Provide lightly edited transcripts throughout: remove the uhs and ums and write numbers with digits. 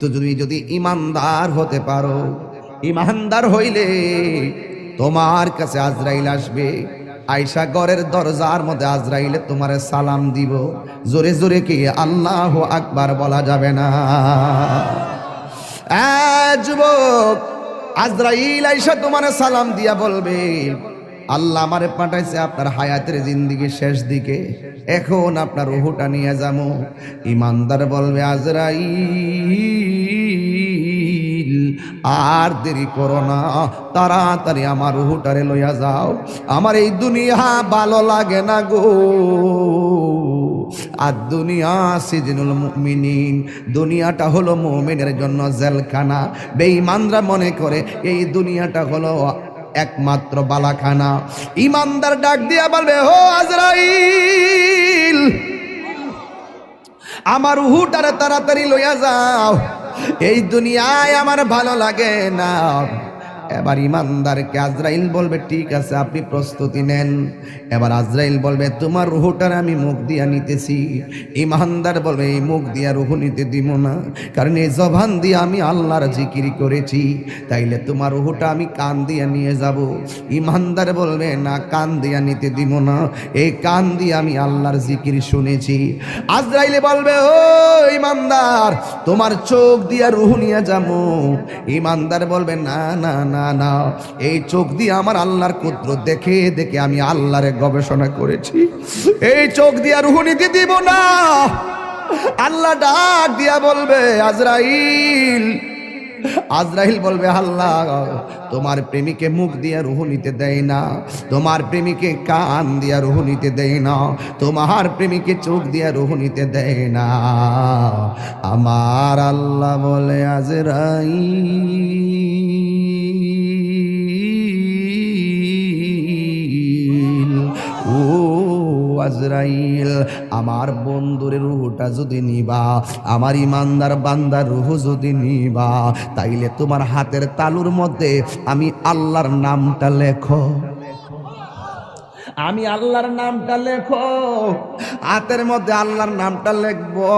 তো তুমি যদি ইমানদার হতে পারো, ইমানদার হইলে তোমার কাছে আজরাইল আসবে, আয়সা ঘরের দরজার মধ্যে আজরাইলে তোমারে সালাম দিব। জোরে জোরে কি আল্লাহু আকবার বলা যাবে না? যুবক, আজরাইল আয়সা তোমারে সালাম দিয়া বলবে, আল্লাহ আমারে পাঠাইছে আপনার হায়াতের জিন্দেগি শেষ দিকে, এখন আপনার রূহটা নিয়ে যাবো। ইমানদার বলবে, আজরাইল আর দেরি করো না, তাড়াতাড়ি আমার রূহটারে লইয়া যাও, আমার এই দুনিয়া ভালো লাগে না গো। আর দুনিয়া সিজনুল মুমিনিন, দুনিয়াটা হলো মুমিনের জন্য জেলখানা। বেঈমানরা মনে করে এই দুনিয়াটা হলো একমাত্র বালাখানা। ইমানদার ডাক দিয়া বলবে, ও আজরাইল, আমার রূহটারে তাড়াতাড়ি লইয়া যাও, এই দুনিয়ায় আমার ভালো লাগে না। এবার ইমানদারকে আজরাইল বলবে, ঠিক আছে আপনি প্রস্তুতি নেন। এবার আজরাইল বলবে, তোমার রূহটার আমি মুখ দিয়া নিতেছি। ইমানদার বলবে, এই মুখ দিয়া রূহ নিতে দিব না, কারণ এই জবান দিয়ে আমি আল্লাহর জিকির করেছি, তাইলে তোমার রূহটা আমি কান দিয়া নিয়ে যাব। ইমানদার বলবে, না, কান দিয়া নিতে দিব না, এই কান দিয়ে আমি আল্লাহর জিকির শুনেছি। আজরাইল বলবে, ও ইমানদার, তোমার চোখ দিয়া রূহ নিয়ে যাবো। ইমানদার বলবে, না না না না, এই চোখ দিয়ে আমার আল্লাহর কুদরত দেখে দেখে আমি আল্লাহর গবেষণা করেছি, এই চোখ দিয়ে রূহ নিতে দিব না। আল্লাহ ডাক দিয়া বলবে, আজরাইল। আজরাইল বলবে, আল্লাহ তোমার প্রেমিকে মুখ দিয়া রূহ নিতে দেয় না, তোমার প্রেমিকে কান দিয়া রূহ নিতে দেয় না, তোমার প্রেমিকে চোখ দিয়া রূহ নিতে দেয় না। আমার আল্লাহ বলে, আজরাইল, ও আজরাইল, আমার বন্ধুর রূহটা যদি নিবা, আমার ইমানদার বান্দার রূহ যদি নিবা, তাইলে তোমার হাতের তালুর মধ্যে আমি আল্লাহর নামটা লেখো, আমি আল্লাহর নামটা লেখো। হাতের মধ্যে আল্লাহর নামটা লিখবো।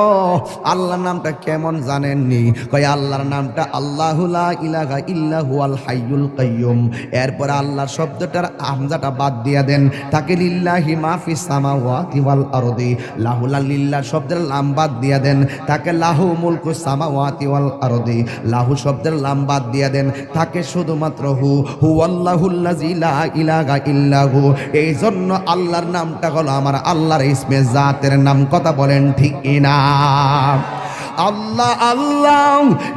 আল্লাহর নামটা কেমন জানেননি? কয় আল্লাহর নামটা আল্লাহু লা ইলাহা ইল্লা হুয়াল হাইয়ুল কাইয়ুম। এরপর আল্লাহর শব্দটার হামজাটা বাদ দিয়া দেন, তাকে লিল্লাহি মা ফিস সামাওয়াতি ওয়াল আরদি। লাহুলা লিল্লাহ শব্দের লাম বাদ দিয়া দেন, তাকে লাহু মুলকুস সামাওয়াতি ওয়াল আরদি। লাহু শব্দের লাম বাদ দিয়া দেন, তাকে শুধুমাত্র হুয়াল্লাহুল্লাযী লা ইলাহা ইল্লা হু। এই জন্য আল্লাহর নামটা হলো আমার আল্লাহর ইসমে জাতের নাম। কথা বলেন ঠিক না? अल्लाह अल्लाह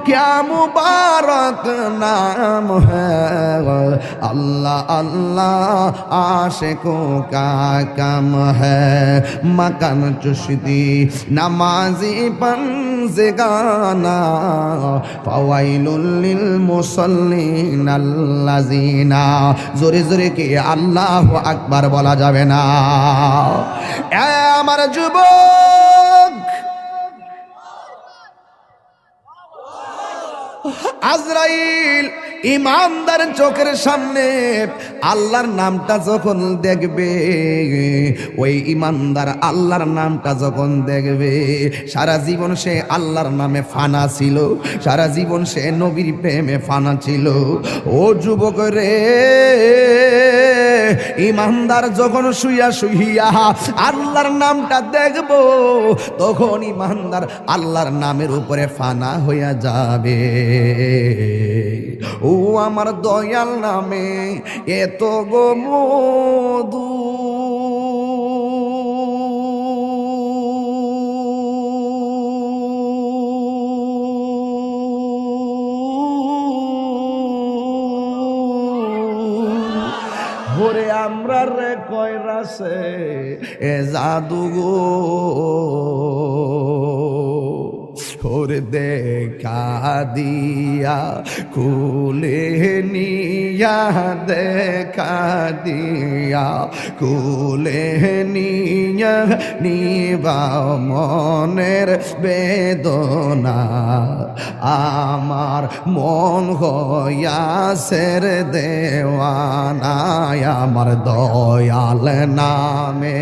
क्या मुबारक नाम है, अल्लाह अल्लाह आशिकों का कम है, मकान चुश्ती नमाजी पंज़गाना फ़वाइलुल लिल मुसल्लीन अल्लज़ीना। जोरे जोरे के अल्लाहु আকবার বলা যাবে না। আমার যুবক, আজরাইল ইমানদার চোখের সামনে আল্লাহর নামটা যখন দেখবে, ওই ইমানদার আল্লাহর নামটা যখন দেখবে, সারা জীবন সে আল্লাহর নামে ফানা ছিল, সারা জীবন সে নবীর প্রেমে ফানা ছিল। ও যুবক রে, ইমানদার যখন শুইয়া শুইয়া আল্লাহর নামটা দেখব, তখন ইমানদার আল্লাহর নামের উপরে ফানা হইয়া যাবে। ও আমার দয়াল নামে এত গো মধু, ভোরে আমরা রে কয়রাছে এ জাদু গো, ওরে দেখা দিয়া কুলে নিয়া, দেখা দিয়া কুলে নিয়া, নিবা মনের বেদনা, আমার মন হইয়াছের দেওয়ানা, আমার দয়াল নামে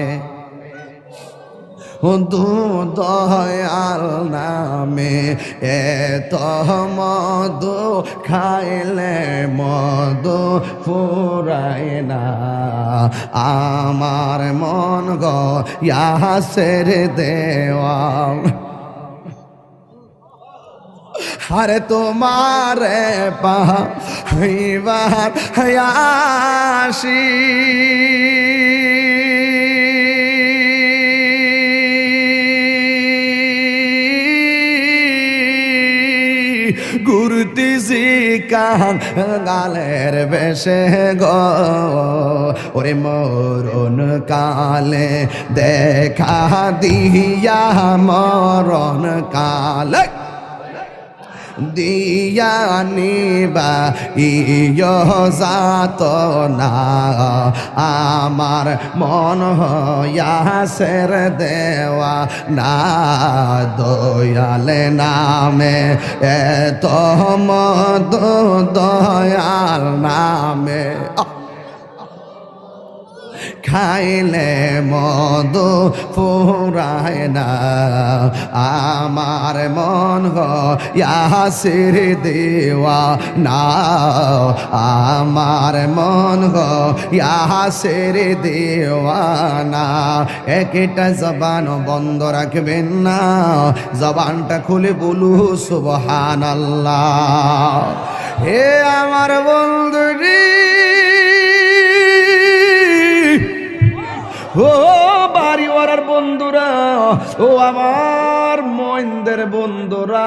দয়াল নামে এত মধু খাইলে মধু ফুরায় না আমার মন গো ইয়াসের দেওয়া আরে তোমারে পাইবার হায়াসি ঘুরতেছি কাঙালের বেশে গো ওরে মরণ কালে দেখা দিয়া মরণ কালে দিয়া নিবা ইয় যাত না আমার মন হয়াসের দেওয়া না দয়ালে নামে এত মধু দয়াল নামে খাইলে মধু ফুরায় না আমার মন ইয়াসির দেওয়া না আমার মন ইয়াসির দেওয়া না একটা জবান বন্ধ রাখবেন না জবানটা খুলে বলু সুবহানাল্লাহ হে আমার বন্ধুরি ও বাড়িওয়ালার বন্ধুরা ও আমার মইনদের বন্ধুরা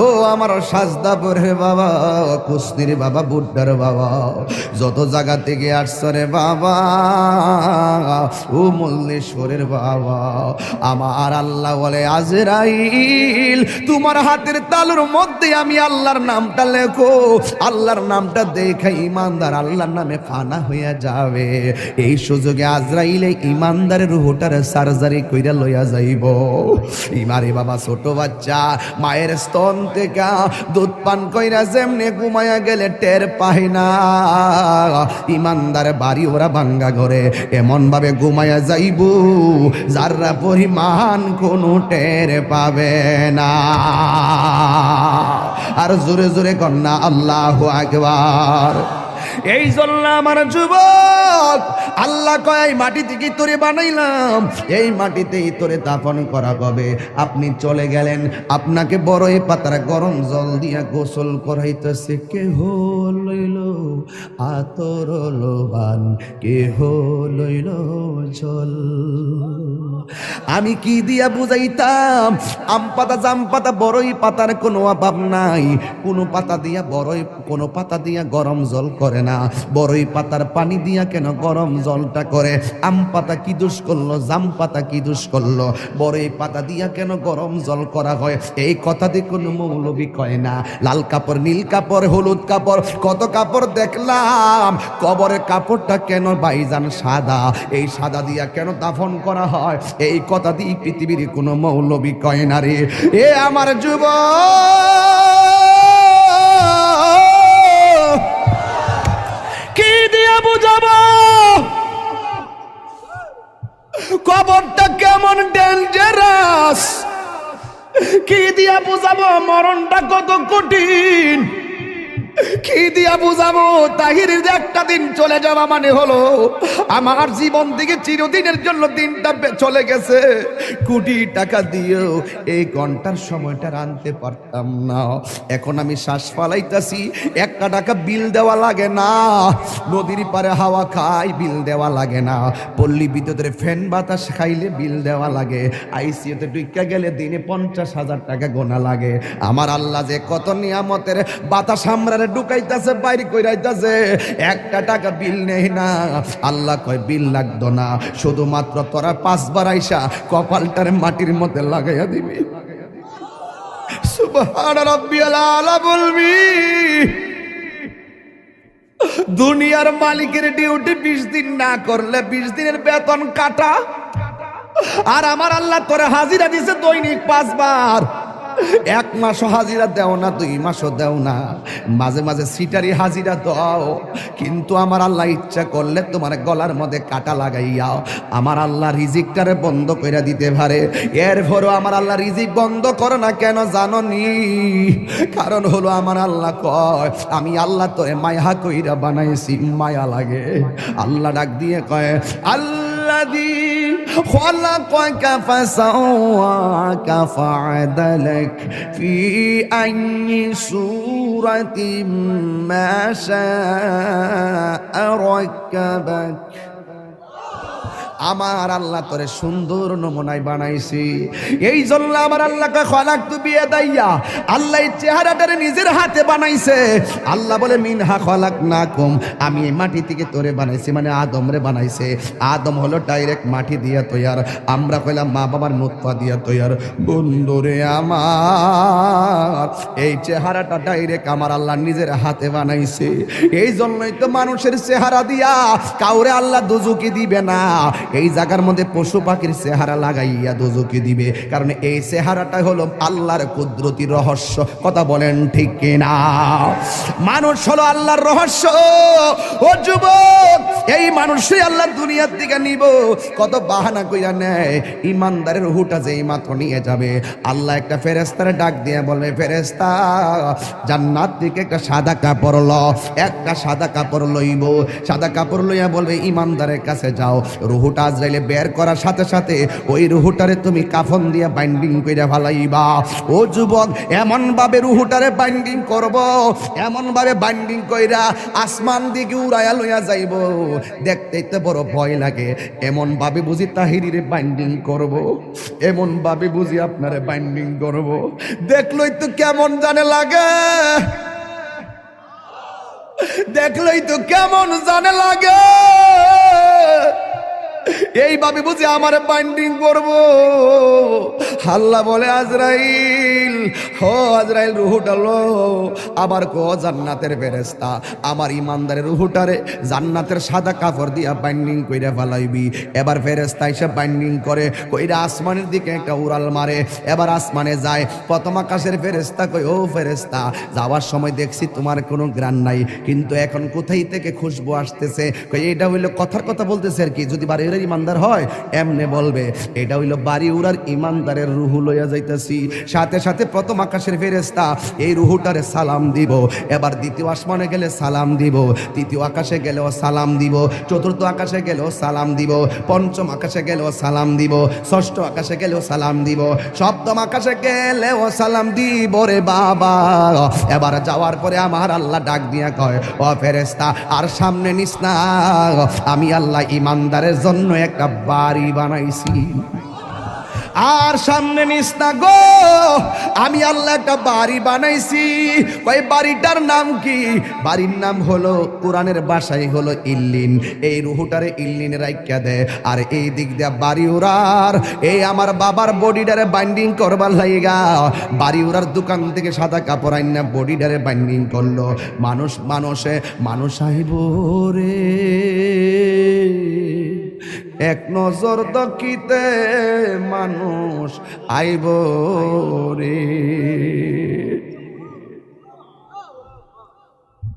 ও আমার সাজদাপুরের বাবা কুস্তির বাবা বুড্ডার বাবা যত জায়গা থেকে আসছে রে বাবা ও মল্লেশ্বরের বাবা আমার আল্লাহ বলে আজরাইল তোমার হাতের তালুর মধ্যে আমি আল্লাহর নামটা লেখো আল্লাহর নামটা দেখে ইমানদার আল্লাহর নামে ফানা হইয়া যাবে এই সুযোগে আজরাইলে ইমানদারের রুহটার সার্জারি কইরা লইয়া যাইব ইমারে বাবা ছোট বাচ্চা মায়ের স্তন থেকে দুধ পান কইরা যেমনে ঘুমায়া গেলে টের পায় না ইমানদার বাড়ি ওরা ভাঙ্গা ঘরে এমন ভাবে ঘুমায়া যাইব যারা পরিমাণ কোনো টের পাবে না আর জোরে জোরে কন্যা আল্লাহু আকবার এই জন্য আমার যুবক আল্লাহ কয় মাটি থেকে তোরে বানাইলাম এই মাটিতেই তোরে দাফন করা হবে আপনি চলে গেলেন আপনাকে বড়ই পাতার গরম জল দিয়া গোসল করাইতেছে কেহ লইল আতর লোবান কেহ লইল জল আমি কি দিয়া বুঝাইতাম আম পাতা জাম পাতা বড়ই পাতার কোনো অভাব নাই কোনো পাতা দিয়া বড়ই কোনো পাতা দিয়া গরম জল করে না বড়ই পাতার পানি দিয়া কেন গরম জলটা করে আম পাতা কি দোষ করলো জাম পাতা কি দোষ করলো বড়ই পাতা দিয়া কেন গরম জল করা হয় এই কথা দিয়ে কোনো মৌলবি কয় না লাল কাপড় নীল কাপড় হলুদ কাপড় কত কাপড় দেখলাম কবরের কাপড়টা কেন ভাইজান সাদা এই সাদা দিয়া কেন দাফন করা হয় এই কথা দিয়ে পৃথিবীর কোনো মৌলবি কয় না রে এ আমার যুবক কি দিয়া বুঝাবো কবরটা কেমন ডেঞ্জারাস কি দিয়া বুঝাবো মরণটা কত কঠিন কি দিয়া বুঝাবো তাহিরের একটা দিন চলে যাওয়া মানে হলো আমার জীবন থেকে চিরদিনের জন্য দিনটা চলে গেছে কোটি টাকা দিয়েও এই ঘন্টার সময়টা আনতে পারতাম না এখন আমি শ্বাস ফালাইতাছি 1 টাকা বিল দেওয়া লাগে না নদীর পারে হাওয়া খাই বিল দেওয়া লাগে না পল্লী বিদ্যুতের ফ্যান বাতাস খাইলে বিল দেওয়া লাগে আইসিইউতে ঢুকা গেলে দিনে 50,000 টাকা গোনা লাগে আমার আল্লাহ যে কত নিয়ামতের বাতাস আমরা ঢুকাইতাছে বাইরে কইরাইতাছে 1 টাকা বিল নেই না আল্লাহ কয় বিল লাগতো না শুধুমাত্র তোরা 5 বার আইসা কপালটার মাটির মধ্যে লাগাইয়া দিবি সুবহান রাব্বিয়াল আলা বলবি দুনিয়ার মালিকের ডিউটি 20 দিন না করলে 20 দিনের বেতন কাটা আর আমার আল্লাহ তোরে হাজিরা দিছে দৈনিক 5 বার এক মাসও হাজিরা দেও না, 2 মাসও দেও না, মাঝে মাঝে সিটারি হাজিরা দাও, কিন্তু আমার আল্লাহ ইচ্ছা করলে তোমার গলার মধ্যে কাটা লাগাইয়া আমার আল্লাহ রিজিকটারে বন্ধ করে দিতে পারে। এরপরও আমার আল্লাহ রিজিক বন্ধ করো না কেন জানো নি? কারণ হলো আমার আল্লাহ কয় আমি আল্লাহ তোরে মায়া কইরা বানাইছি, মায়া লাগে। আল্লাহ ডাক দিয়ে কয় আল্লাযী খলাকাকা ফাসাওয়াকা ফাআদালাক ফি আইয়ি সূরাতিন মা শাআ রাক্কাবাক। আমার আল্লাহ তোরে সুন্দর নমুনায় বানাইছি, এই জন্য আমার আল্লাহকে খলাকতু বিয়াদাইয়া, আল্লাহ এই চেহারাটারে নিজের হাতে বানাইছে। আল্লাহ বলে মিনহা খলাকনাকুম, আমি এই মাটি থেকে তোরে বানাইছি, মানে আদমরে বানাইছে। আদম হলো ডাইরেক্ট মাটি দিয়া তৈয়ার, আমরা কইলাম মা বাবার নুতফা দিয়া তৈয়ার। বন্ধুরে আমার এই চেহারাটা ডাইরেক্ট আমার আল্লাহ নিজের হাতে বানাইছে। এই জন্যই তো মানুষের চেহারা দিয়া কাউরে আল্লাহ দুজুকি দিবে না, এই জায়গার মধ্যে পশু পাখির চেহারা লাগাইয়া দোজকে দিবে, কারণ এই চেহারাটা হলো আল্লাহর কুদরতি রহস্য। কথা বলেন ঠিক কিনা? মানুষ হলো আল্লাহর রহস্য। ও যুবক, এই মানুষই আল্লাহ দুনিয়ার দিকে নিব, কত বাহানা কইরা নেয়। ইমানদারের রূহটা যেই মাত্র নিয়ে যাবে, আল্লাহ একটা ফেরেশতারে ডাক দিয়ে বলবে, ফেরেশতা জান্নাত থেকে একটা সাদা কাপড় ল, একটা সাদা কাপড় লইব, সাদা কাপড় লইয়া বলবে ইমানদারের কাছে যাও। রুহুটা আজরাইলে বের করার সাথে সাথে ওই রুহুটারে তুমি কাফন দিয়া বাইন্ডিং কইরা ফালাইবা। ও যুবক, এমন ভাবে রুহুটারে বাইন্ডিং করব, এমন ভাবে বাইন্ডিং কইরা আসমান দিকে উড়াইয়া লইয়া যাইব, দেখতেই তো বড় ভয় লাগে। এমন ভাবে বুঝি তাহিরিরে বাইন্ডিং করব, এমন ভাবে বুঝি আপনারে বাইন্ডিং করব, দেখলই তো কেমন জানে লাগে, দেখলই তো কেমন জানে লাগে। এইভাবে বুঝি আমার বাইন্ডিং করব। আল্লাহ বলে আজরাইল, হো আজরাইল রুহুটা লো, আবার কো জান্নাতের ফেরেশতা আমার ইমানদারের রুহুটারে জান্নাতের সাদা কাপড় দিয়া বাইন্ডিং কইরা ফেলাইবি। এবার ফেরেশতা এসে বাইন্ডিং করে কইরা আসমানের দিকে একটা উড়াল মারে। এবার আসমানে যায়, প্রথম আকাশের ফেরেশতা কই, ও ফেরেশতা যাওয়ার সময় দেখছি তোমার কোনো গ্রাণ নাই, কিন্তু এখন কোথায় থেকে খুশবু আসতেছে? কই এটা হইলো কথার কথা বলতেছে আর কি, যদি বাড়ি উড়ার ইমানদার হয় এমনে বলবে এটা হইলো বাড়ি উড়ার ইমানদারের রুহু লইয়া যাইতাছি। সাথে সাথে প্রথম আকাশের ফেরেশতা এই রুহুটারে সালাম দিব। এবার দ্বিতীয় আসমানে গেলে সালাম দিব, তৃতীয় আকাশে গেলেও সালাম দিব, চতুর্থ আকাশে গেলেও সালাম দিব, পঞ্চম আকাশে গেলেও সালাম দিব, ষষ্ঠ আকাশে গেলেও সালাম দিব, সপ্তম আকাশে গেলেও সালাম দিব রে বাবা। এবার যাওয়ার পরে আমার আল্লাহ ডাক দিয়া কয়, ও ফেরেশতা আর সামনে নিস না, আমি আল্লাহ ইমানদারের জন্য একটা বাড়ি বানাইছি, আর সামনে নিস না গো, আমি আল্লাহ একটা বাড়ি বানাইছি। ওই বাড়িটার নাম কি? বাড়ির নাম হলো কোরআনের ভাষায় হলো ইল্লিন। এই রুহুটারে ইল্লিনে রাইখা দে, আর এই দিক দিয়া বাড়ি উড়ার এই আমার বাবার বডিটারে বাইন্ডিং করবার লাইগা বাড়ি উড়ার দোকান থেকে সাদা কাপড় আইনা বডিটারে বাইন্ডিং করলো। মানুষ আইব রে এক নজর দকিতে, মানুষ আইব রে।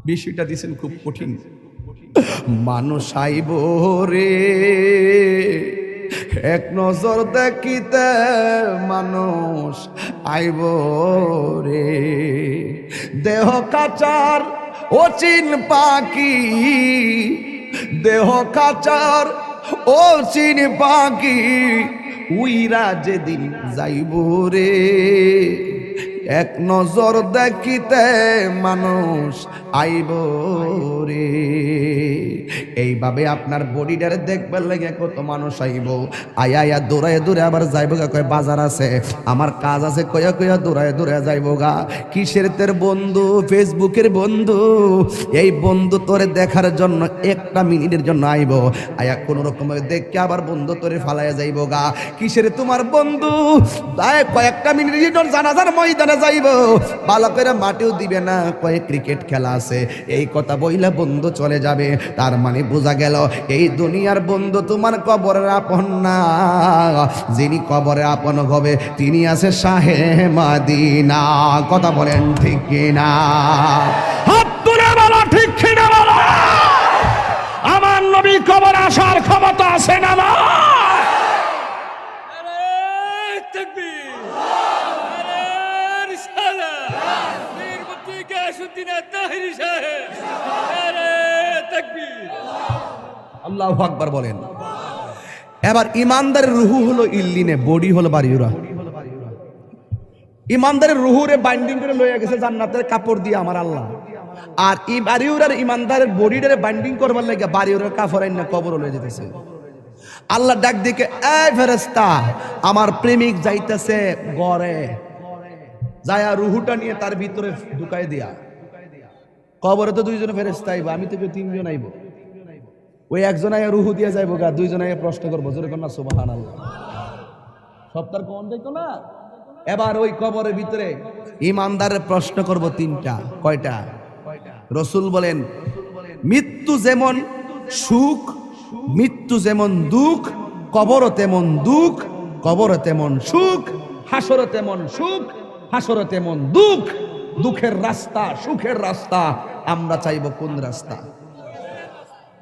বিষয়টা দিছেন খুব কঠিন। মানুষ আইব রে এক নজর দেখিতে, মানুষ আইব রে। দেহ কাচার অচিন পাখি, দেহ কাচার ও চিন পাখি, উইরা যেদিন যাইব রে এক নজর দেখিতে, মানুষ আইব রে। এইভাবে আপনার বডিটারে দেখবার লাগে কত মানুষ আইব, আয়া দৌড়ায় দৌড়ে আবার যাইব গা, কয় বাজার আছে আমার কাজ আছে, কয়া কয়া দৌড়ায় দৌড়ে যাইব গা। কিসের তোর বন্ধু? ফেসবুকের বন্ধু। এই বন্ধু তোরে দেখার জন্য একটা মিনিটের জন্য আইব, আয়া কোন রকম দেখে আবার বন্ধু তোরে ফালাইয়া যাইব গা। কিসের তোমার বন্ধু? কয়েকটা মিনিটের জন্য জানাজার ময়দানে চলে যাইব, ভালো করে মাটিও দিবে না, কয়ে ক্রিকেট খেলা আছে, এই কথা বইলা বন্ধু চলে যাবে। তার মানে বোঝা গেল এই দুনিয়ার বন্ধু তোমার কবরের আপন না, যিনি কবরে আপন হবে তিনি আছে শাহে মদিনা। কথা বলেন ঠিক কিনা? হাত তুলে বলো ঠিক কিনা বলো। আমার নবী কবর আসার ক্ষমতা আছে না? না। আল্লাহু আকবার বলেন। এবার ইমানদারের রুহু হলো ইল্লিনে, বডি হলো বাড়িউরা। ইমানদারের রুহুরে বাইন্ডিং করে লইয়া গেছে জান্নাতের কাপড় দিয়ে আমার আল্লাহ, আর ই বাড়িউরার ইমানদারের বডিটারে বাইন্ডিং করবার লাগে বাড়িউরার কাপড় আইনা কবর লইয়া যেতেছে। আল্লাহ ডাক দিকে, এই ফেরেশতা, আমার প্রেমিক যাইতেছে গড়ে, যায়া রুহুটা নিয়ে তার ভিতরে ঢুকাই দিয়া। কবরে তো দুইজন ফেরেশতা আইব, আমি তো তিনজন আইব। ওই একজন আয়া রুহু দিয়ে যাইবো গা, দুইজন আয়া প্রশ্ন করবো, জোরে কন্যা সুবহানাল্লাহ। সপ্তাহ কোন দেখো না। এবার ওই কবরের ভিতরে ইমানদারের প্রশ্ন করব তিনটা। কয়টা? রাসূল বলেন, মৃত্যু যেমন সুখ, মৃত্যু যেমন দুঃখ, কবরও তেমন দুঃখ, কবরও তেমন সুখ, হাসরও তেমন সুখ, হাসরও তেমন দুঃখ। দুঃখের রাস্তা, সুখের রাস্তা, আমরা চাইব কোন রাস্তা?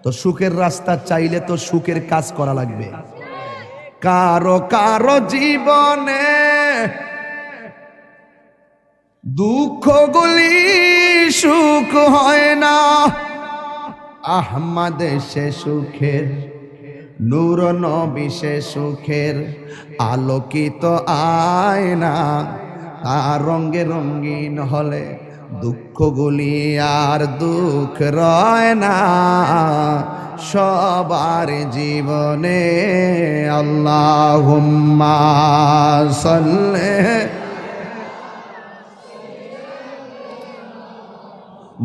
তো সুখের রাস্তা চাইলে তো সুখের কাজ করা লাগবে। কারো কারো জীবনে দুঃখগুলি সুখ হয় না, আহমদ সে সুখের, নূর নবী সে সুখের আলোকিত আয়না, তার রঙে রঙিন হলে দুঃখগুলি আর দুঃখ রয় না সবার জীবনে। আল্লাহুম্মা সাল্লি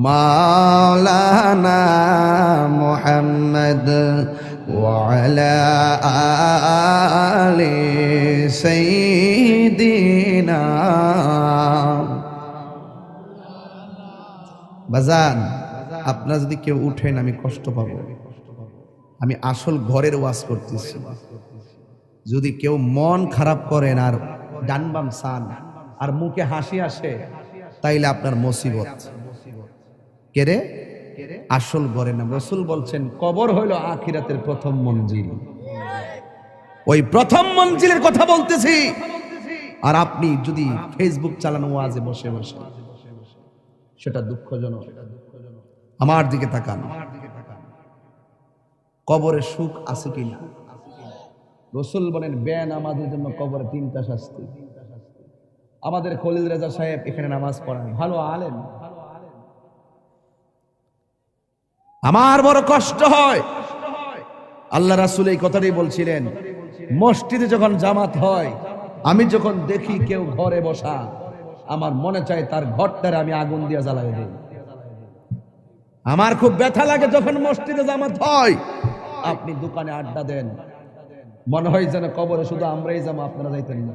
মাওলানা মুহাম্মদ ওয়া আলা আলি সাইয়্যিদিনা। বাজান, আপনারা যদি কেউ উঠেন আমি কষ্ট পাবো। আমি আসল ঘরের ওয়াজ করতেছি। যদি কেউ মন খারাপ করেন আর ডান বাম সান আর মুখে হাসি আসে, তাইলে আপনার মুসিবত। কেরে? আসল ঘরে না। রাসূল বলছেন কবর হইল আখিরাতের প্রথম মঞ্জিল। ওই প্রথম মঞ্জিলের কথা বলতেছি। আর আপনি যদি ফেসবুক চালানো ওয়াজে বসে বসে, সেটা দুঃখজনক। আমার দিকে তাকান, কবরে সুখ আছে কিনা? রাসূল বলেন বেনামাজের জন্য কবরে তিনটা শাস্তি। আমাদের খলিল রেজা সাহেব এখানে নামাজ পড়ান, ভালো আলেম। আমার বড় কষ্ট হয়, আল্লাহ রাসূল এই কথাটাই বলছিলেন, মসজিদে যখন জামাত হয়, আমি যখন দেখি কেউ ঘরে বসা, আমার মনে চায় তার ঘরটারে আমি আগুন দিয়ে জ্বালাই দিই। আমার খুব ব্যথা লাগে যখন মসজিদে জামাত হয়, আপনি দোকানে আড্ডা দেন, মনে হয় যেন কবরে শুধু আমরাই যাবো, আপনারা যাইতেন না।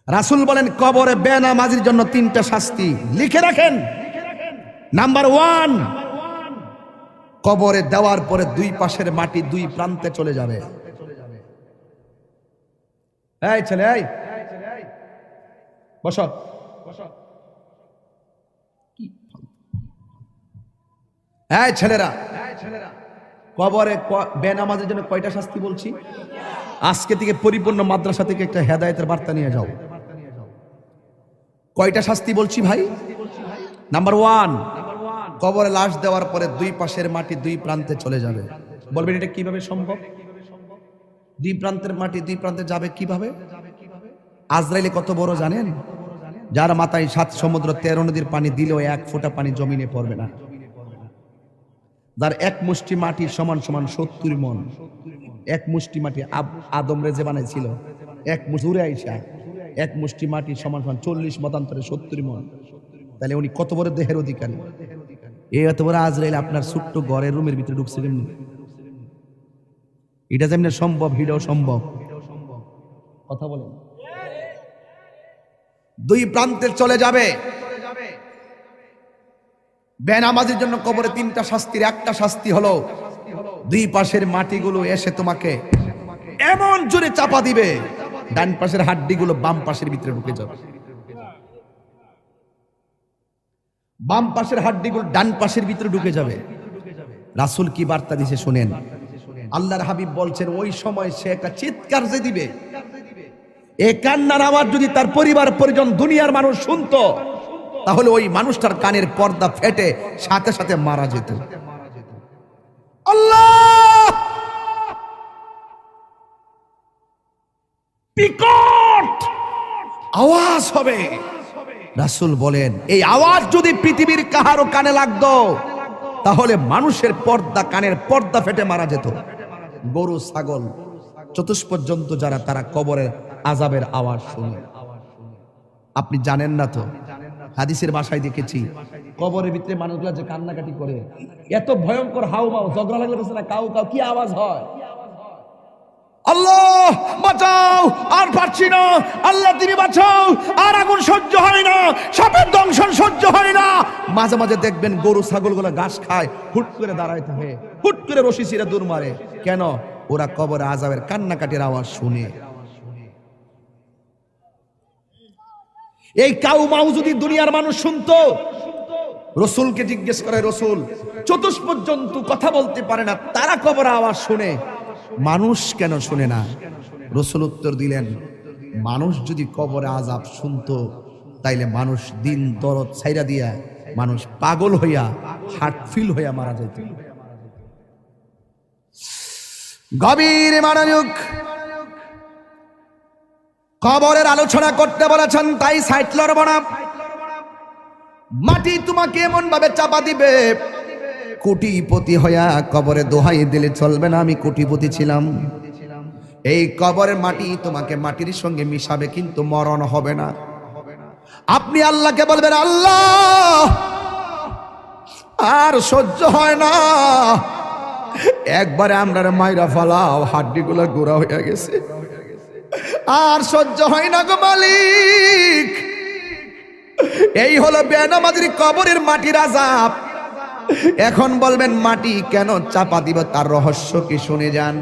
রাসূল বলেন কবরে বেনামাজির জন্য তিনটা শাস্তি, লিখে রাখেন। নাম্বার 1, কবরে দেওয়ার পরে দুই পাশের মাটি দুই প্রান্তে চলে যাবে। এই ছেলে, এই বসো। এই ছেলেরা, কবরে বেনামাজের জন্য কয়টা শাস্তি বলছি? আজকে থেকে পরিপূর্ণ মাদ্রাসা থেকে একটা হেদায়েতের বার্তা নিয়ে যাও। কয়টা শাস্তি বলছি ভাই? নাম্বার 1, কবরে লাশ দেওয়ার পরে দুই পাশের মাটি দুই প্রান্তে চলে যাবে। বলবেন এটা কিভাবে সম্ভব? দুই প্রান্তের মাটি দুই প্রান্তে যাবে কিভাবে? আজরাইলে কত বড় জানেন? যার মাথায় 7 সমুদ্র 13 নদীর পানি দিলেও 1 ফোঁটা পানি জমিনে পড়বে না। যার এক মুষ্টি মাটি সমান সমান 70 মণ। এক মুষ্টি মাটি আদম রেজে বানাইছিল, এক মুষ্টি আইসা এক মুষ্টি মাটি সমান সমান 40 মতান্তরে 70 মণ। তাহলে উনি কত বড় দেহের অধিকারী? এই এত বড় আজরাইল আপনার ছোট্ট ঘরের রুমের ভিতরে ঢুকছে কেমনি? এটা যেমনি সম্ভব, হিটাও সম্ভব। কথা বলেন। দুই প্রান্তে চলে যাবে। বেনামাজির জন্য কবরে তিনটা শাস্তির একটা শাস্তি হলো দুই পাশের মাটিগুলো এসে তোমাকে এমন জোরে চাপা দিবে, ডান পাশের হাড্ডিগুলো বাম পাশের ভিতরে ঢুকে যাবে, বাম পাশের হাড্ডিগুলো ডান পাশের ভিতরে ঢুকে যাবে। রাসূল কি বার্তা দিছে শুনেন। আল্লাহর হাবিব বলছেন ওই সময় সে একটা চিৎকার যে দিবে, এই কান্নার আওয়াজ যদি তার পরিবার পরিজন দুনিয়ার মানুষ শুনতো, তাহলে ওই মানুষটার কানের পর্দা ফেটে সাথে সাথে মারা যেত। আল্লাহ, বিকট আওয়াজ হবে। রাসূল বলেন এই আওয়াজ যদি পৃথিবীর কাহারও কানে লাগতো, তাহলে মানুষের পর্দা, কানের পর্দা ফেটে মারা যেত। গরু, ছাগল, চতুষ্পদ জন্তু যারা, তারা কবরের আযাবের আওয়াজ শুনে। আপনি জানেন না তো, হাদিসের ভাষায় দেখেছি কবরের ভিতরে মানুষগুলা যে কান্নাকাটি করে, এত ভয়ঙ্কর হাউমাউ, ঝগড়া লাগলে বলছে না কাউ কাউ, কি আওয়াজ হয়, আল্লাহ বাঁচাও, আর পারছি না, আল্লাহ তুমি বাঁচাও, আর আগুন সহ্য হয় না, সাপের দংশন সহ্য হয় না। মাঝে মাঝে দেখবেন গরু ছাগলগুলো ঘাস খায়, হুট করে দাঁড়ায় থাকে, হুট করে রশি ছিঁড়ে দূর মারে। কেন? ওরা কবরে আযাবের কান্নাকাটির আওয়াজ শুনে। এই কাউ মাউ যদি দুনিয়ার মানুষ শুনতো, রাসূলকে জিজ্ঞেস করে, রাসূল চতুষ্পদ জন্তু কথা বলতে পারে না, তারা কবরে আওয়াজ শুনে, মানুষ কেন শুনে না? রাসূল উত্তর দিলেন, মানুষ যদি কবরে আযাব শুনতো, তাইলে মানুষ দিন দরদ ছাইরা দিয়া মানুষ পাগল হইয়া, হার্ট ফিল হইয়া মারা যেত। গভীর মনোযোগ, কবরের আলোচনা করতে বলেছেন, তাই সাইড লড়ব না। মাটি তোমাকে এমন ভাবে চাপা দিবে, কোটিপতি হইয়া কবরে দোহাই দিলে চলবে না আমি কোটিপতি ছিলাম। এই কবরের মাটি তোমাকে মাটির সঙ্গে মিশাবে, কিন্তু মরণ হবে না। আপনি আল্লাহকে বলবেন, আল্লাহ আর সহ্য হয় না, একবারে আমরা মাইরা ফালাও, হাড্ডিগুলো গোড়া হয়ে গেছে, আর সহ্য হয় না গো মালিক। এই হলো বেনামাজির কবরের মাটির আযাব। এখন বলবেন মাটি কেন চাপা দিব, তার রহস্য কি শুনে যান।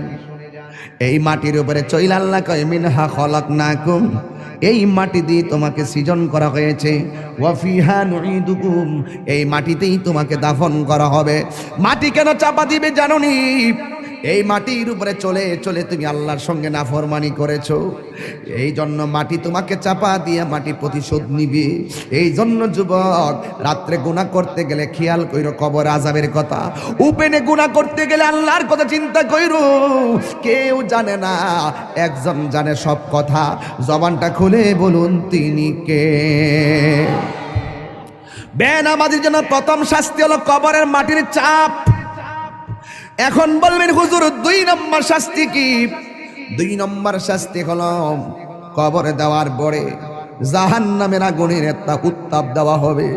এই মাটির উপরে চইল আল্লাহ কয়, মিনহা খলাকনাকুম, এই মাটি দিয়ে তোমাকে সৃজন করা হয়েছে, ওয়া ফিহা নুঈদুকুম, এই মাটিতেই তোমাকে দাফন করা হবে। মাটি কেন চাপা দিবে জানোনি? এই মাটির উপরে চলে চলে তুমি আল্লাহর সঙ্গে নাফরমানি করেছো, এই জন্য মাটি তোমাকে চাপা দিয়ে মাটি প্রতিশোধ নিবে। এই জন্য যুবক, রাত্রে গুনাহ করতে গেলে খেয়াল কইরো কবর আযাবের কথা, উপেনে গুনাহ করতে গেলে আল্লাহর কথা চিন্তা কইরো। কেউ জানে না, একজন জানে সব কথা, জবানটা খুলে বলুন তিনি কে? বেনামাজির জন্য প্রথম শাস্তি হলো কবরের মাটির চাপ। এখন বলবেন হুজুর 2 নম্বর শাস্তি কি? 2 নম্বর শাস্তি হলো কবরে দেওয়ার পরে জাহান্নামের আগুনের একটা উত্তাপ দেওয়া হবে।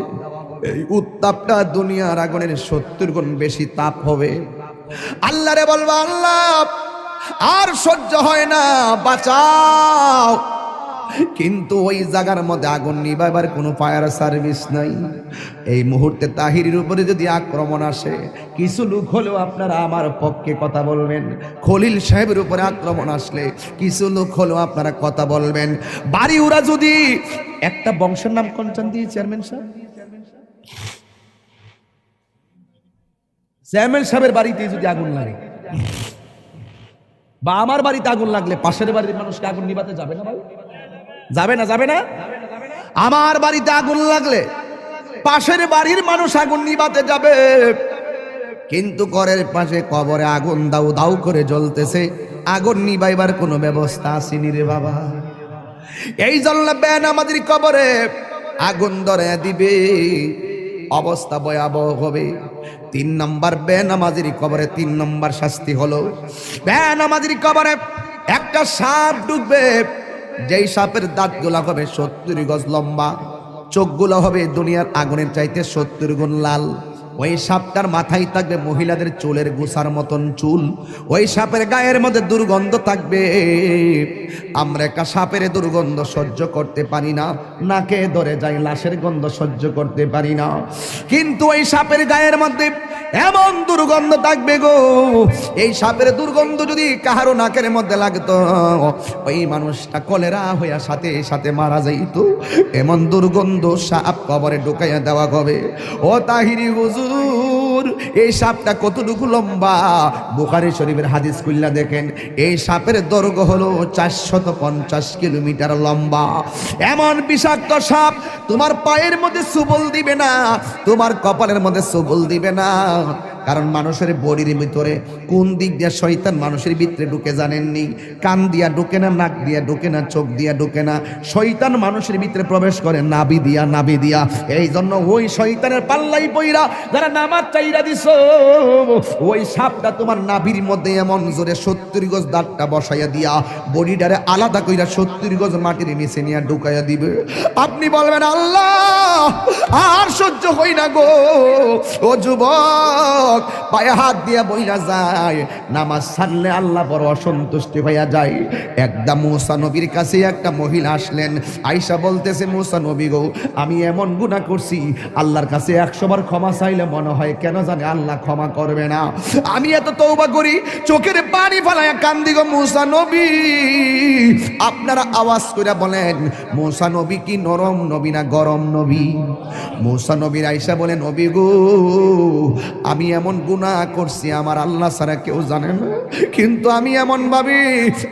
এই উত্তাপটা দুনিয়ার আগুনের 70 গুণ বেশি তাপ হবে। আল্লাহরে বলবা, আল্লাহ আর সহ্য হয় না, বাঁচাও। কিন্তু ওই জায়গার মধ্যে আগুন নিভাবার কোনো ফায়ার সার্ভিস নাই। এই মুহূর্তে তাহিরের উপরে যদি আক্রমণ আসে, কিছু লোক হলেও আপনারা আমার পক্ষে কথা বলবেন। খলিল সাহেবের উপরে আক্রমণ আসলে কিছু লোক হলেও আপনারা কথা বলবেন। বাড়ি ওরা যদি, একটা বংশের নাম কোনচান দিয়ে চেয়ারম্যান সাহেব, চেয়ারম্যান সাহেবের বাড়িতে যদি আগুন লাগে, বা আমার বাড়িতে আগুন লাগলে পাশের বাড়ির মানুষকে আগুন নিভাতে যাবে না ভাই? যাবে না? যাবে না? আমার বাড়িতে আগুন লাগলে পাশের বাড়ির মানুষ আগুন নিভাতে যাবে, কিন্তু ঘরের পাশে কবরে আগুন দাউ দাউ করে জ্বলতেছে, আগুন নিভাইবার কোনো ব্যবস্থা আসেনি রে বাবা। এই জন্য বেনামাজির কবরে আগুন ধরে দিবে, অবস্থা ভয়াবহ হবে। 3 নম্বর বেনামাজির কবরে 3 নম্বর শাস্তি হলো, বেনামাজির কবরে একটা সাপ ঢুকবে, যেই সাপের দাঁতগুলো হবে 70 গজ লম্বা, চোখগুলো হবে দুনিয়ার আগুনের চাইতে 70 গুণ লাল, ওই সাপটার মাথায় থাকবে মহিলাদের চুলের গোছার মতন চুল, ওই সাপের গায়ের মধ্যে দুর্গন্ধ থাকবে। আমরা একটা সাপের দুর্গন্ধ সহ্য করতে পারি না, নাকে ধরে যাই, লাশের গন্ধ সহ্য করতে পারি না, কিন্তু ওই সাপের গায়ের মধ্যে এমন দুর্গন্ধ থাকবে গো, এই সাপের দুর্গন্ধ যদি কাহারো নাকের মধ্যে লাগতো ওই মানুষটা কলেরা হইয়া সাথে সাথে মারা যাইতো। এমন দুর্গন্ধ সাপ কবরে ঢুকাইয়া দেওয়া হবে। ও তাহিরি হুজুর, এই সাপটা কতটুকু লম্বা? বুখারী শরীফের হাদিস খুললা দেখেন, এই সাপের দৈর্ঘ্য হলো 450 কিলোমিটার লম্বা। এমন বিষাক্ত সাপ তোমার পায়ের মধ্যে সুবল দিবে না, তোমার কপালের মধ্যে সুবল দিবে না। কারণ মানুষের বডির ভিতরে কোন দিক দিয়ে শয়তান মানুষের ভিতরে ঢুকে জানেননি? কান দিয়া ঢুকে না, নাক দিয়া ঢুকে না, চোখ দিয়া ঢুকে না, শয়তান মানুষের ভিতরে প্রবেশ করে নাভি দিয়া, নাভি দিয়া। এই জন্য ওই শয়তানের পাল্লাই পইরা যারা নামাজ চাইরা দিছো, ওই সাপটা তোমার নাভির মধ্যে এমন জোরে 70 গজ দাঁতটা বসাইয়া দিয়া বডিটারে আলাদা কইরা 70 গজ মাটির নিচে নিয়ে ঢুকাইয়া দিবে। আপনি বলবেন আল্লাহ আর সহ্য হই না গো। ও যুবক, পায়ে হাত দিয়া বইলা যায়, নামাজ ছাড়লে আল্লাহ বড় অসন্তুষ্টি হইয়া যায়। একদম মুসা নবীর কাছে একটা মহিলা আসলেন, আয়েশা বলতেছে, মুসা নবী গো, আমি এমন গুনাহ করছি, আল্লাহর কাছে 100 বার ক্ষমা চাইলে মনে হয় কেন জানে আল্লাহ ক্ষমা করবে না। আমি এত তওবা করি, চোখের পানি ফেলায়া কান্দি গো মুসা নবী। আপনারা আওয়াজ করে বলেন, মুসা নবী কি নরম নবী না গরম নবী? মুসা নবীর আয়েশা বলে, নবী গো, আমি এমন গুনাহ করছি আমার আল্লাহ ছাড়া কেউ জানে না, কিন্তু আমি এমন ভাবি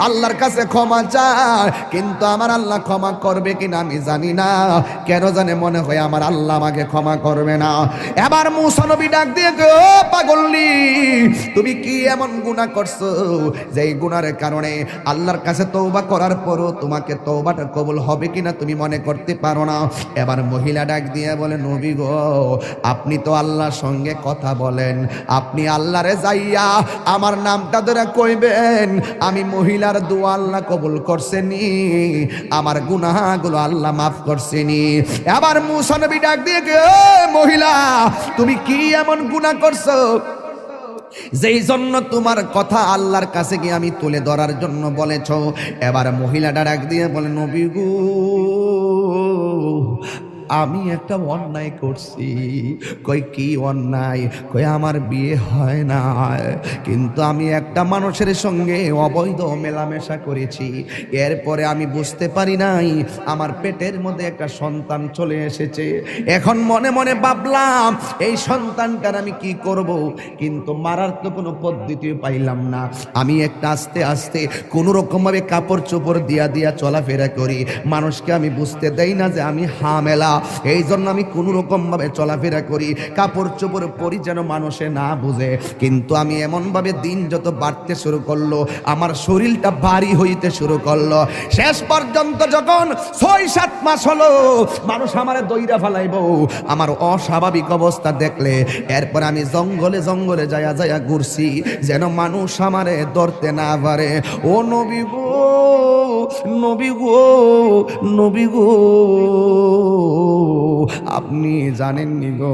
আল্লাহর কাছে ক্ষমা চাই, কিন্তু আমার আল্লাহ ক্ষমা করবে কিনা আমি জানি না। কেন জানে মনে হয় আমার আল্লাহ আমাকে ক্ষমা করবে না। এবার মুসা নবী ডাক দিয়ে, ও পাগলনি, তুমি কি এমন গুনাহ করছো যে এই গুনাহের কারণে আল্লাহর কাছে তওবা করার পরও তোমাকে তওবাটা কবুল হবে কিনা তুমি মনে করতে পারো না? এবার মহিলা ডাক দিয়ে বলে, নবী গো, আপনি তো আল্লাহর সঙ্গে কথা বলেন, আপনি আল্লাহরে যাইয়া আমার নামটা ধরে কইবেন, আমি মহিলার দোয়া আল্লাহ কবুল করছেনি, আমার গুনাহগুলো আল্লাহ মাফ করছেনি। এবার মুসা নবী ডাক দিয়ে, মহিলা, তুমি কি এমন গুনাহ করছো যেই জন্য তোমার কথা আল্লাহর কাছে গিয়ে আমি তুলে ধরার জন্য বলেছ? এবার মহিলাটা ডাক দিয়ে বলে, নবী গো, আমি একটা অন্যায় করছি। কই কি অন্যায়? কই আমার বিয়ে হয় না, কিন্তু আমি একটা মানুষের সঙ্গে অবৈধ মেলামেশা করেছি, এরপরে আমি বুঝতে পারি নাই আমার পেটের মধ্যে একটা সন্তান চলে এসেছে। এখন মনে মনে ভাবলাম এই সন্তানটার আমি কি করব, কিন্তু মারার তো কোনো পদ্ধতি পাইলাম না। আমি একটা আস্তে আস্তে কোনো রকমভাবে কাপড় চোপড় দিয়া দিয়া চলাফেরা করি, মানুষকে আমি বুঝতে দেই না যে আমি হামেলা। এই জন্য আমি কোনো রকম ভাবে চলাফেরা করি, কাপড় চোপড় পরি যেন মানুষে না বুঝে। কিন্তু আমি এমন ভাবে দিন যত বাড়তে শুরু করলো, আমার শরীরটা ভারী হইতে শুরু করলো। শেষ পর্যন্ত যখন 6-7 মাস হলো, মানুষ আমারে দইরা ফেলাইব আমার অস্বাভাবিক অবস্থা দেখলে। এরপর আমি জঙ্গলে জঙ্গলে যায়া যায়া ঘুরছি যেন মানুষ আমারে ধরতে না পারে। ও নবী গো, নবী গো, নবী গো, আপনি জানেননি গো,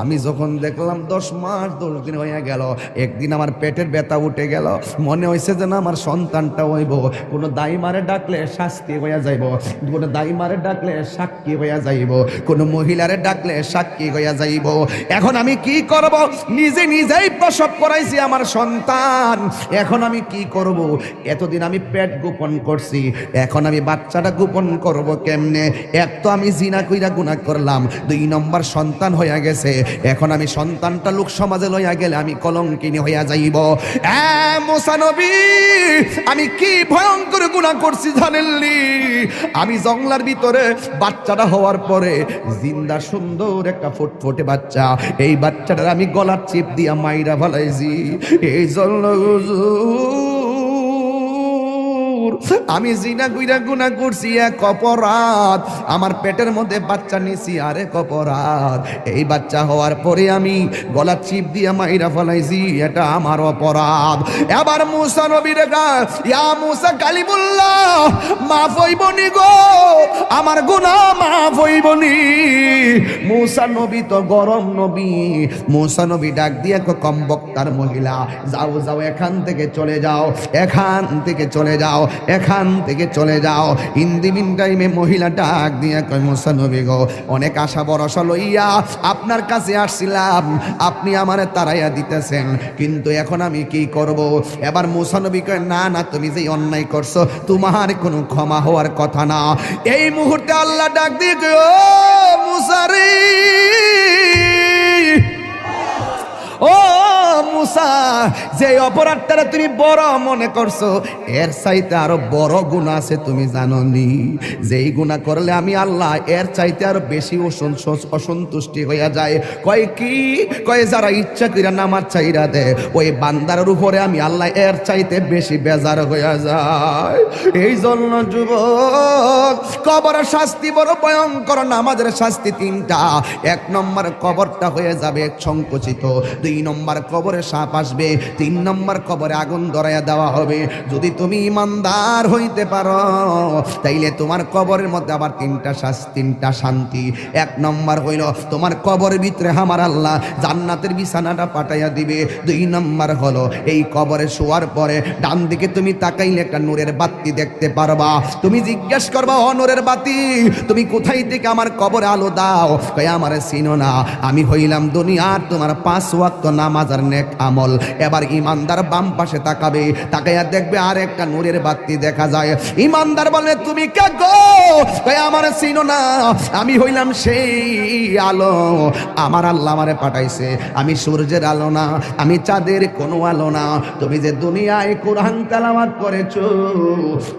আমি যখন দেখলাম 10 মাস 10 দিন হয়ে গেল, একদিন আমার পেটের ব্যথা উঠে গেল, মনে হয়েছে যেন আমার সন্তানটা হইব। কোনো দাইমারে ডাকলে শাস্তি হইয়া যাইব, কোনো দাইমারে ডাকলে সাক্ষী হইয়া যাইব, কোনো মহিলারে ডাকলে সাক্ষী হইয়া যাইব। এখন আমি কি করব? নিজে নিজেই প্রসব করাইছি আমার সন্তান, এখন আমি কি করব? এতদিন আমি পেট গোপন করছি, এখন আমি বাচ্চাটা গোপন করব কেমনে? এক তো আমি জিনা কইরা গুনাহ করলাম, 2 নম্বর সন্তান হইয়া গেছে, এখন আমি সন্তানটা লোক সমাজে লইয়া গেলে আমি কলঙ্কিনী হইয়া যাইব। মুসা নবী, আমি কি ভয়ঙ্কর গুনাহ করছি জানেননি? আমি জঙ্গলার ভিতরে বাচ্চাটা হওয়ার পরে জিন্দা সুন্দর একটা ফুটফুটে বাচ্চা, এই বাচ্চাটার আমি গলার চিপ দিয়া মাইরা ফেলাইছি। এই জন্য আমি জিনা কইরা গুনাহ করছি, এক অপরাধ। আমার পেটের মধ্যে বাচ্চা নিছি, আরেক অপরাধ। এই বাচ্চা হওয়ার পরে আমি গলা চিপ দিয়ে মাইরা ফেলাইছি, এটা আমার অপরাধ। এবার মুসা নবীর ইয়া মুসা কালিমুল্লাহ, মাফ হইবনি গো, আমার গুনাহ মাফ হইবনি। মূসা নবী তো গরম নবী। মূসা নবী ডাক দিয়ে কম বক্তার মহিলা, যাও যাও এখান থেকে চলে যাও, এখান থেকে চলে যাও, এখান থেকে চলে যাও। ইন দি মিন টাইমে মহিলা ডাক দিয়ে কয় মূসা নবী গো, অনেক আশা ভরসা লইয়া আপনার কাছে আসছিলাম, আপনি আমারে তাড়াইয়া দিতেছেন, কিন্তু এখন আমি কি করব? এবার মূসা নবী কয় না না, তুমি যে অন্যায় করছো তোমার কোনো ক্ষমা হওয়ার কথা না। এই মুহূর্তে আল্লাহ ডাক দিয়ে কয় ও মূসা রে, ও মূসা, যে অপরাধটা তুমি বড় মনে করছো এর চাইতে আরো বড় গুনাহ আছে, তুমি জানো নি? যেই গুনাহ করলে আমি আল্লাহ এর চাইতে আরো বেশি অসন্তুষ্টি হইয়া যায়। কয় কি? কয় যারা ইচ্ছা করে নামাজ চাইরা দে ওই বান্দার উপরে আমি আল্লাহ এর চাইতে বেশি বেজার হইয়া যায়। এই জন্য যুবক, কবরের শাস্তি বড় ভয়ঙ্কর। নামাজের শাস্তি তিনটা। এক নম্বর কবরটা হয়ে যাবে সংকুচিত, দুই নম্বর কবরে সাপ আসবে, তিন নম্বর কবরে আগুন ধরাইয়া দেওয়া হবে। যদি তুমি ইমানদার হইতে পারো তাইলে তোমার কবরের মধ্যে আবার তিনটা শান্তি। এক নম্বর হইল তোমার কবরের ভিতরে আমার আল্লাহ জান্নাতের বিছানাটা পাঠাইয়া দিবে। দুই নম্বর হলো এই কবরে শোয়ার পরে ডান দিকে তুমি তাকাইলে একটা নূরের বাতি দেখতে পারবা। তুমি জিজ্ঞেস করবা ও নূরের বাতি, তুমি কোথায় থেকে আমার কবরে আলো দাও? কয় আমারে চিনো না, আমি হইলাম দুনিয়ার তোমার 5 ওয়াক্ত নামাজ আর নেক আমল। এবার ইমানদার বাম পাশে তাকাবে, তাকাইয়া দেখবে আর একটা নূরের বাতি দেখা যায়। ইমানদার বলে তুমি কে গো? কয় আমারে চিনো না, আমি হইলাম সেই আলো, আমার আল্লাহ আমারে পাঠাইছে। আমি সূর্যের আলো না, আমি চাঁদের কোনো আলো না। তুমি যে দুনিয়ায় কোরআন তেলাওয়াত করেছো,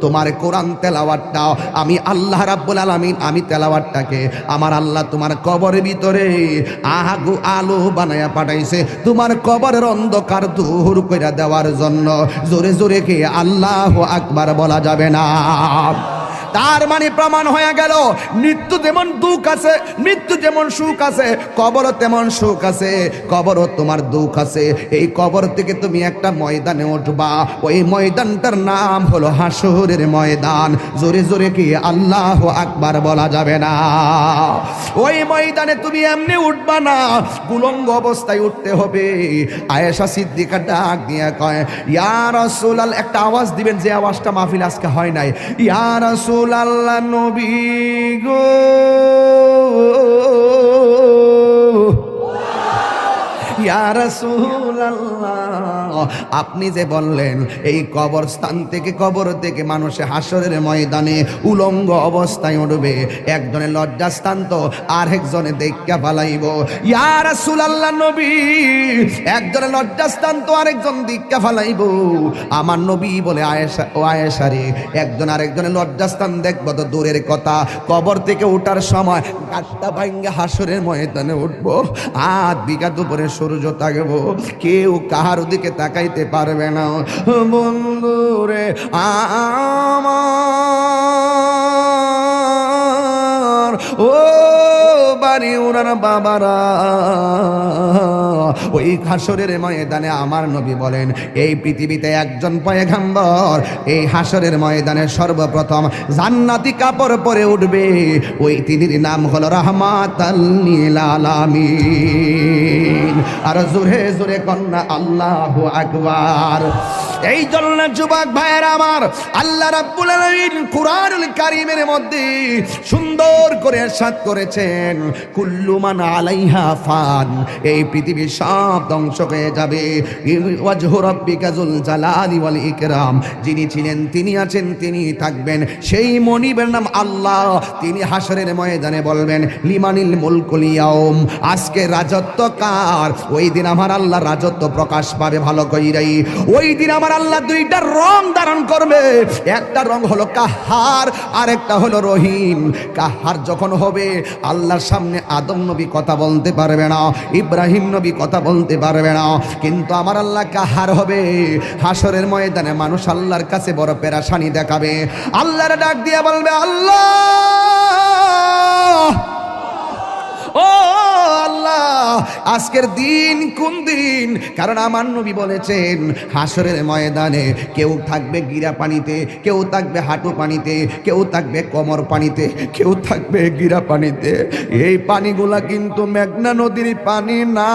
তোমার কোরআন তেলাওয়াতটা আমি আল্লাহ রাব্বুল আলামিন, আমি তেলাওয়াতটাকে আমার আল্লাহ তোমার কবরের ভিতরে আলো বানায়া পাঠাইছে, তোমার কবরের অন্ধকার দূর করে দেওয়ার জন্য। জোরে জোরে কি আল্লাহু আকবার বলা যাবে না? তার মানে প্রমাণ হয়ে গেল মৃত্যু যেমন দুঃখ আছে, মৃত্যু যেমন সুখ আছে, কবরও তেমন সুখ আছে, কবরও তোমার দুঃখ আছে। এই কবর থেকে তুমি একটা ময়দানে উঠবা, ওই ময়দানটার নাম হলো হাসরের ময়দান। জোরে জোরে কি আল্লাহু আকবার বলা যাবে না? ওই ময়দানে তুমি এমনি উঠবা না, উলঙ্গ অবস্থায় উঠতে হবে। আয়েশা সিদ্দিকা ডাক দিয়ে কয় ইয়া রাসূলুল্লাহ, একটা আওয়াজ দিবেন যে আওয়াজটা মাহফিল আজকে হয় নাই। ইয়া রাসূল আল্লাহ নবী গো, ইয়া রাসূলুল্লাহ, আপনি যে বললেন এই কবরস্থান থেকে, কবর থেকে মানুষে হাসরের ময়দানে উলঙ্গ অবস্থায় উঠবে, একজনে লজ্জাস্থান তো আরেকজনে দেখা পালাইব। ইয়া রাসূলুল্লাহ নবী, একজনে লজ্জাস্থান তো আরেকজন দেখা পালাইব। আমার নবী বলে আয়েশা, ও আয়েশা রে, একজন আরেকজনে লজ্জাস্থান দেখবো তো দূরের কথা, কবর থেকে ওঠার সময় কাটটা ভাঙ্গা হাসরের ময়দানে উঠবো, 8 বিঘা উপরে সূর্য থাকবো, কেউ কাহার দিকে তাকাইতে পারবে না। বন্ধুরে আমার, ও বাড়ি ওনার বাবারা, ওই হাসরের ময়দানে আমার নবী বলেন এই পৃথিবীতে একজন পয়গম্বর এই হাসরের ময়দানে সর্বপ্রথম জান্নাতি কাপড় পরে উঠবে, ওই তিনির নাম হলো রাহমাতাল লিল আলামিন। আর জোরে জোরে কন্যা আল্লাহু আকবার। এই জন্য যুবক ভাইয়েরা আমার, আল্লাহ রাব্বুল আলামিন কুরআনুল কারীমের মধ্যে সুন্দর করে ইরশাদ করেছেন কুল্লু মান আলাইহা ফান, এই পৃথিবী সব ধ্বংস হয়ে যাবে। ওয়াজহু রাব্বিকা যুল জালালি ওয়াল ইকরাম, যিনি ছিলেন তিনি আছেন তিনি থাকবেন, সেই মনিবের নাম আল্লাহ। তিনি হাসরের ময়দানে বলবেন লিমানিল মুলকুল ইয়াউম, আজকে রাজত্ব কার? ওই দিন আমার আল্লাহ রাজত্ব প্রকাশ পাবে ভালো কইরাই। ওই দিন আমার আল্লাহ দুইটা রং ধারণ করবে, একটা রং হলো কাহার, আর একটা হলো রহিম। কাহার যখন হবে আল্লাহর সামনে আদম নবী কথা বলতে পারবে না, ইব্রাহিম নবী কথা বলতে পারবে না, কিন্তু আমার আল্লাহ কাহার হবে। হাসরের ময়দানে মানুষ আল্লাহর কাছে বড় পেরেশানি দেখাবে, আল্লাহর ডাক দিয়ে বলবে আল্লাহ, ও আল্লাহ, আজকের দিন কোন দিন? কারণ আমার নবী বলেছেন হাসরের ময়দানে কেউ থাকবে গিরা পানিতে, কেউ থাকবে হাঁটু পানিতে, কেউ থাকবে কোমর পানিতে, কেউ থাকবে গিরা পানিতে। এই পানিগুলা কিন্তু মেঘনা নদীর পানি না,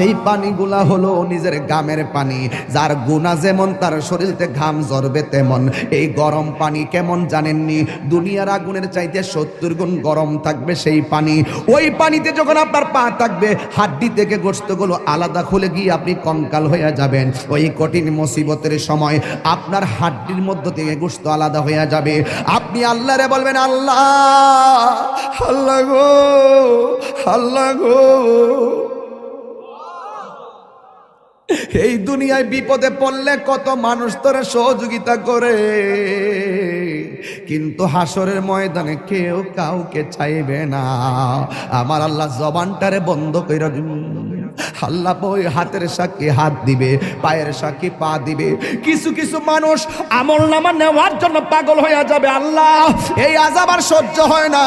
এই পানিগুলা হলো নিজের গামের পানি। যার গুনাহ যেমন তার শরীরতে ঘাম ঝরবে তেমন। এই গরম পানি কেমন জানেননি? দুনিয়ার আগুনের চাইতে 70 গুণ গরম থাকবে সেই পানি। ওই পানিতে যখন আপনার পা থাকবে, হাড্ডি থেকে গোশতগুলো আলাদা খুলে গিয়ে আপনি কঙ্কাল হয়ে যাবেন। ওই কঠিন মুসিবতের সময় আপনার হাড্ডির মধ্য থেকে গোশত আলাদা হয়ে যাবে। আপনি আল্লাহরে বলবেন, আল্লাহ, আল্লাহ গো, আল্লাহ গো। এই দুনিয়ায় বিপদে পড়লে কত মানুষ তোরে সহযোগিতা করে, কিন্তু হাসরের ময়দানে কেউ কাউকে চাইবে না। আমার আল্লাহ জবানটারে বন্ধ কইরা আল্লাহ ওই হাতের সাক্ষী হাত দিবে, পায়ের সাক্ষী পা দিবে। কিছু কিছু মানুষ আমলনামা নেওয়ার জন্য পাগল হয়ে যাবে। আল্লাহ, এই আযাব আর সহ্য হয় না,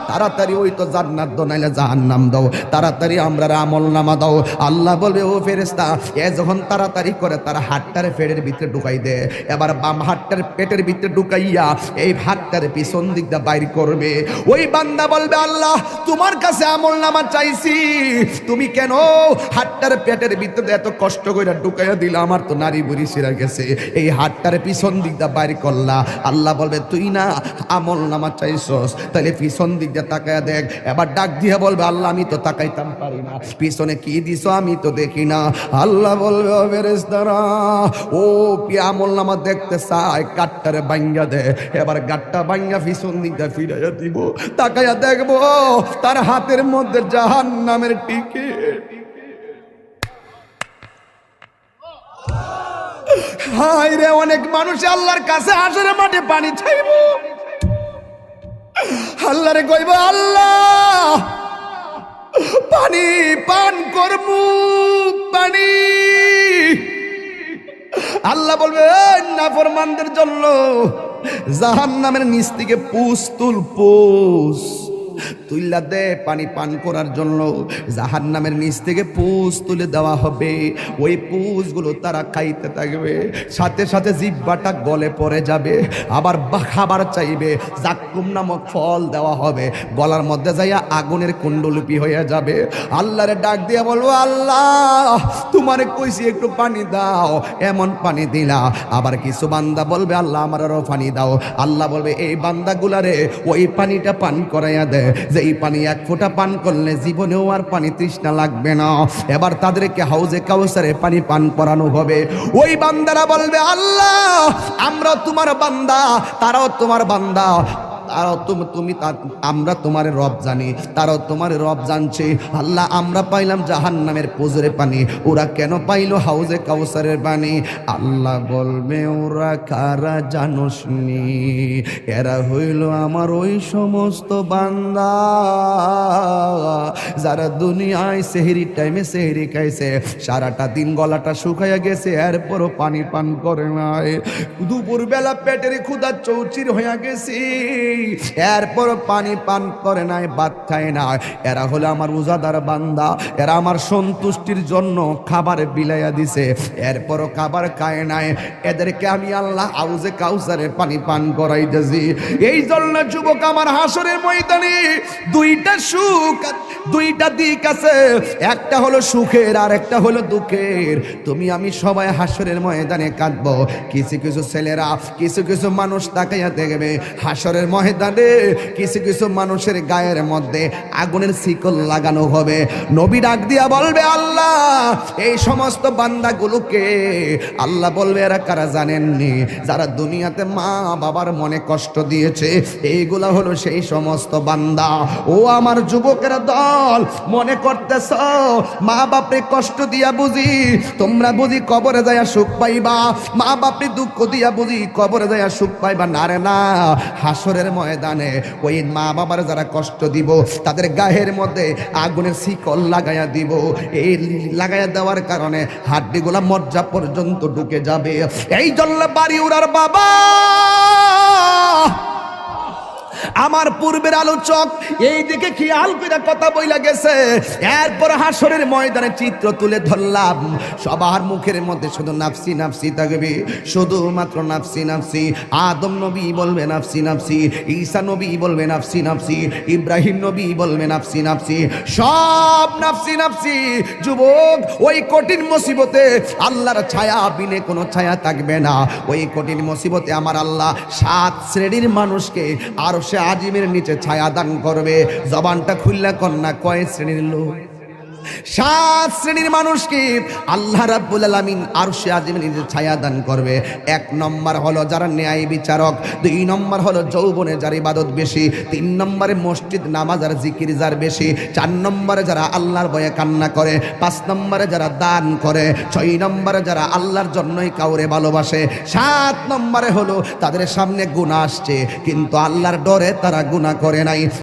তাড়াতাড়ি ওই তো জান্নাত দাও নাইলে জাহান্নাম দাও, তাড়াতাড়ি আমরা আমলনামা দাও। আল্লাহ বলবে, ও ফেরেশতা, এ যখন তাড়াতাড়ি করে তার হাতটারে পেটের ভিতরে ঢুকাই দে। এবার বাম হাতটার পেটের ভিতরে ঢুকাইয়া এই হাতটারে পিছন দিক দিয়ে বাইর করবে। ওই বান্দা বলবে, আল্লাহ, তোমার কাছে আমলনামা চাইছি, তুমি কেন হাতটার পেটের ভিতরে এত কষ্ট করে ঢুকাইয়া দিলা? আমার তো নারী বুড়ি ছিঁড়া গেছে, এই হাতটারে পিছন দিক দিয়ে বাইর করলা। আল্লাহ বলবে, তুই না আমলনামা চাইছস, তাহলে পিছন দিক দিয়ে তাকায়া দেখ। এবার ডাক দিয়ে বলবে, আল্লাহ, আমি তো তাকাইতাম পারি না, পিছনে কি দিছো আমি তো দেখি না। আল্লাহ বলবে, ও ফেরেশতারা, ও কি আমলনামা দেখতে চায়? গাটটারে ভাঙ্গা দে। এবার গাটটা ভাঙ্গা পিছন দিক দিয়ে ফিরাইয়া দিব, তাকাইয়া দেখবো তার হাতের মধ্যে জাহান্নামের টিকিট। হায় রে, অনেক মানুষ আল্লাহর কাছে হাসরের মাঠে পানি চাইব, আল্লাহরে কইব, আল্লাহ, পানি পান করমু, পানি। আল্লাহ বলবে, নাফরমানদের জন্য জাহান্নামের নিচ থেকে পুষ তুল, পুষ তুইলা দে পানি পান করার জন্য। জাহান্নামের নিচ থেকে পুষ তুলে দেওয়া হবে। ওই পুষগুলো তারা খাইতে থাকবে, সাথে সাথে জিহ্বাটা গলে পড়ে যাবে। আবার খাবার চাইবে, জাক্কুম নামক ফল দেওয়া হবে, গলার মধ্যে যাইয়া আগুনের কুণ্ডলিপি হয়ে যাবে। আল্লাহরে ডাক দিয়া বলবো, আল্লাহ, তোমারে কইছি একটু পানি দাও, এমন পানি দিলা। আবার কিছু বান্দা বলবে, আল্লাহ, আমার আরো পানি দাও। আল্লাহ বলবে, এই বান্দাগুলারে ওই পানিটা পান করাইয়া দে, যে এই পানি এক ফোঁটা পান করলে জীবনেও আর পানি তৃষ্ণা লাগবে না। এবার তাদেরকে হাউজে কাউসারে পানি পান করানো হবে। ওই বান্দারা বলবে, আল্লাহ, আমরাও তোমার বান্দা, তারাও তোমার বান্দা, তারাও তুমি আমরা তোমার রব জানি, তারাও তোমার রব জানছে। আল্লাহ, আমরা পাইলাম জাহান্নামের পুজোরে পানি, ওরা কেন পাইলো হাউজে কাউসারের পানি? আল্লাহ বলবে, ওরা কারা জানোসনি? এরা হইল আমার ওই সমস্ত বান্দা যারা দুনিয়ায় সেহরির টাইমে সেহরি খাইছে, সারাটা দিন গলাটা শুকাইয়া গেছে, এরপরও পানি পান করে নাই। দুপুর বেলা পেটের ক্ষুধা চৌচির হইয়া গেছি, এরপর পানি পান করে নাই, ভাত খায় না। এরা হলো আমার রোজাদার বান্দা, এরা আমার সন্তুষ্টির জন্য খাবার বিলাইয়া দিছে, এরপরও খাবার খায় নাই। এদেরকে আমি আল্লাহ হাউজে কাউসারে পানি পান করাইতেছি। এই জন্য যুবক, আমার হাসরের ময়দানে দুইটা সুখ, দুইটা দিক আছে, একটা হলো সুখের আর একটা হলো দুঃখের। তুমি আমি সবাই হাসরের ময়দানে কাঁদবো। কিছু কিছু ছেলেরা, কিছু কিছু মানুষ তাকাইয়া দেখবে হাসরের ময়দানে কিছু কিছু মানুষের গায়ের মধ্যে আগুনের শিকল লাগানো হবে। নবী ডাক দিয়া বলবে, আল্লাহ, এই সমস্ত বান্দাগুলোকে, আল্লাহ বলবে, এরা কারা জানেননি? যারা দুনিয়াতে মা বাবার মনে কষ্ট দিয়েছে, এইগুলা হলো সেই সমস্ত বান্দা। ও আমার যুবকেরা দল, মনে করতেছ মা বাপরে কষ্ট দিয়া বুঝি তোমরা বুঝি কবরে যায়া সুখ পাইবা, মা বাপরে দুঃখ দিয়া বুঝি কবরে যায়া সুখ পাইবা? না রে না, হাসরের ময়দানে ওই মা বাবার যারা কষ্ট দিব তাদের গায়ের মধ্যে আগুনের শিকল লাগাইয়া দিব। এই লাগাইয়া দেওয়ার কারণে হাড্ডিগুলা মজ্জা পর্যন্ত ঢুকে যাবে। এই জন্য বাড়ি উড়ার বাবা, আমার পূর্বের আলোচক এই দিকে খেয়াল করে কথা বইলা গেছে, এরপর হাসরের ময়দানে চিত্র তুলে ধরলাম, সবার মুখের মধ্যে শুধু নাফসি নাফসি থাকবে, শুধুমাত্র নাফসি নাফসি। আদম নবী বলবে নাফসি নাফসি, ঈসা নবী বলবে নাফসি নাফসি, ইব্রাহিম নবী বলবে নাফসি নাফসি, সব নাফসি নাফসি। যুবক, ওই কঠিন মুসিবতে আল্লাহর ছায়া বিনে কোনো ছায়া থাকবে না। ওই কঠিন মুসিবতে আমার আল্লাহ 7 শ্রেণীর মানুষকে আরশে আজিমের নিচে ছায়া দান করবে। জবানটা খুললা কন্যা, কয় শ্রেণীর লোক? 7 শ্রেণীর মানুষকে আল্লাহ রাব্বুল আলামিন আরশে আজিমের নিচে ছায়া দান করবে। 1 নম্বর হলো যারা ন্যায় বিচারক, 2 নম্বর হলো যৌবনে যার ইবাদত বেশি, 3 নম্বরে মসজিদ নামাজ আর জিকির যার বেশি, 4 নম্বরে যারা আল্লাহর ভয়ে কান্না করে, 5 নম্বরে যারা দান করে, 6 নম্বরে যারা আল্লাহর জন্যই কাউরে ভালোবাসে, 7 নম্বরে হলো তাদের সামনে গুনাহ আসছে কিন্তু আল্লাহর ডরে তারা গুনাহ করে নাই।